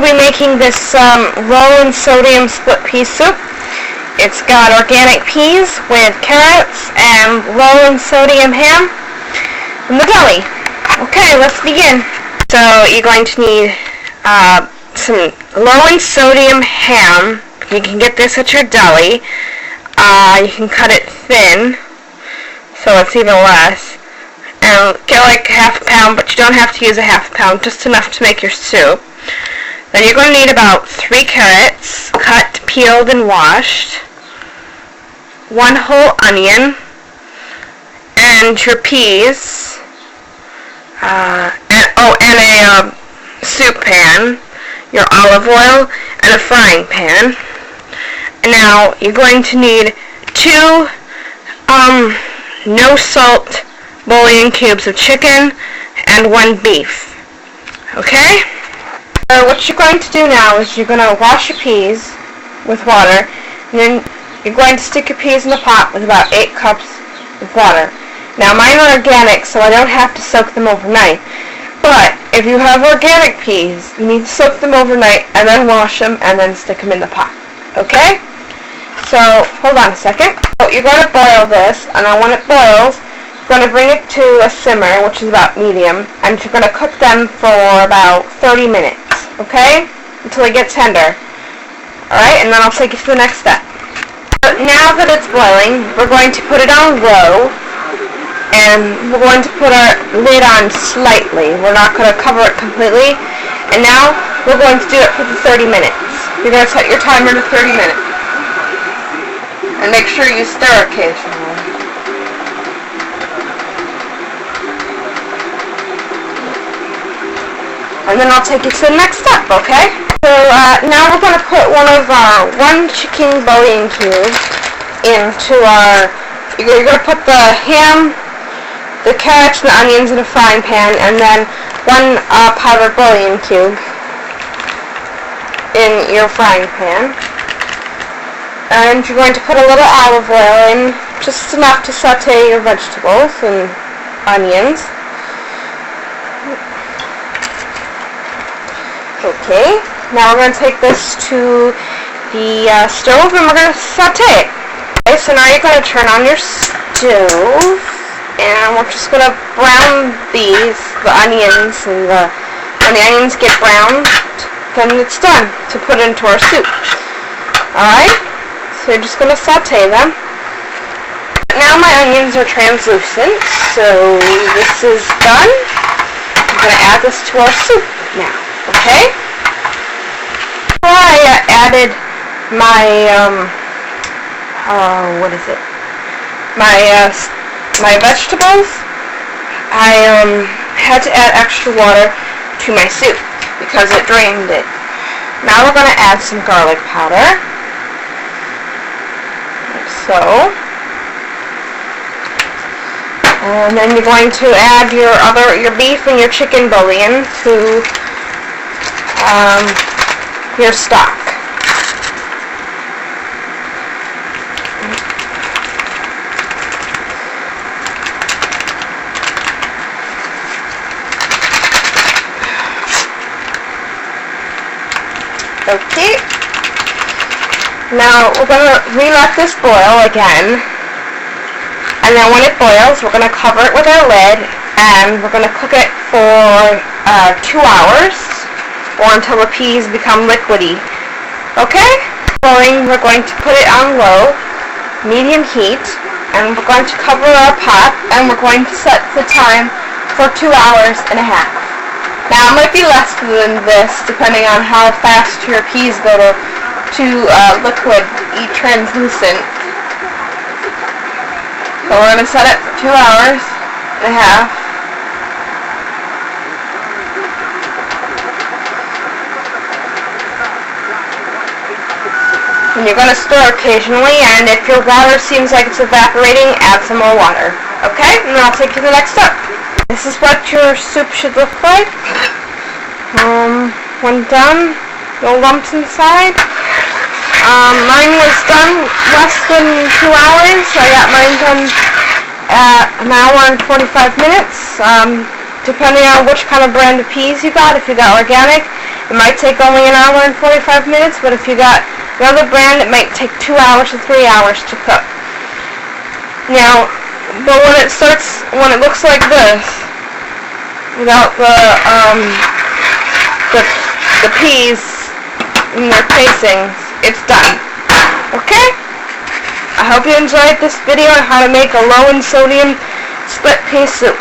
We'll be making this low in sodium split pea soup. It's got organic peas with carrots and low in sodium ham from the deli. Okay, let's begin. So you're going to need some low in sodium ham. You can get this at your deli. You can cut it thin, so it's even less. And get like half a pound, but you don't have to use a half a pound, just enough to make your soup. Then you're going to need about 3 carrots, cut, peeled, and washed, 1 whole onion, and your peas, and a soup pan, your olive oil, and a frying pan. And now you're going to need 2 no salt bouillon cubes of chicken and 1 beef. Okay? What you're going to do now is you're going to wash your peas with water, and then you're going to stick your peas in the pot with about 8 cups of water. Now mine are organic, so I don't have to soak them overnight. But if you have organic peas, you need to soak them overnight and then wash them and then stick them in the pot. Okay? So, hold on a second. So you're going to boil this, and then when it boils, you're going to bring it to a simmer, which is about medium, and you're going to cook them for about 30 minutes, okay? Until they get tender. Alright, and then I'll take you to the next step. So now that it's boiling, we're going to put it on low, and we're going to put our lid on slightly. We're not going to cover it completely. And now, we're going to do it for the 30 minutes. You're going to set your timer to 30 minutes. And make sure you stir occasionally. And then I'll take you to the next step, okay? So now we're going to put one of our 1 chicken bouillon cubes into our... You're going to put the ham, the carrots, and the onions in a frying pan, and then 1 powdered bouillon cube in your frying pan. And you're going to put a little olive oil in, just enough to saute your vegetables and onions. Okay, now we're going to take this to the stove and we're going to saute it. Okay, so now you're going to turn on your stove and we're just going to brown the onions, and when the onions get browned, then it's done to put into our soup. Alright? So you're just going to saute them. Now my onions are translucent, so this is done. I'm going to add this to our soup now, okay? I added my, my vegetables. I had to add extra water to my soup because it drained it. Now we're going to add some garlic powder. So, and then you're going to add your beef and your chicken bouillon to your stock. Okay. Now we're going to re-let this boil again, and then when it boils we're going to cover it with our lid and we're going to cook it for 2 hours or until the peas become liquidy. Okay? We're going to put it on low, medium heat, and we're going to cover our pot and we're going to set the time for 2 hours and a half. Now it might be less than this depending on how fast your peas go to liquid, translucent. So we're going to set it for 2 hours and a half. And you're going to stir occasionally, and if your water seems like it's evaporating, add some more water. Okay? And then I'll take you to the next step. This is what your soup should look like. When done, no lumps inside. Mine was done less than 2 hours. I got mine done at 1 hour and 45 minutes. Depending on which kind of brand of peas you got. If you got organic, It might take only an hour and 45 minutes, but if you got another brand, it might take 2 hours to 3 hours to cook. Now, but when it looks like this, without the peas in their casings, it's done. Okay? I hope you enjoyed this video on how to make a low in sodium split pea soup.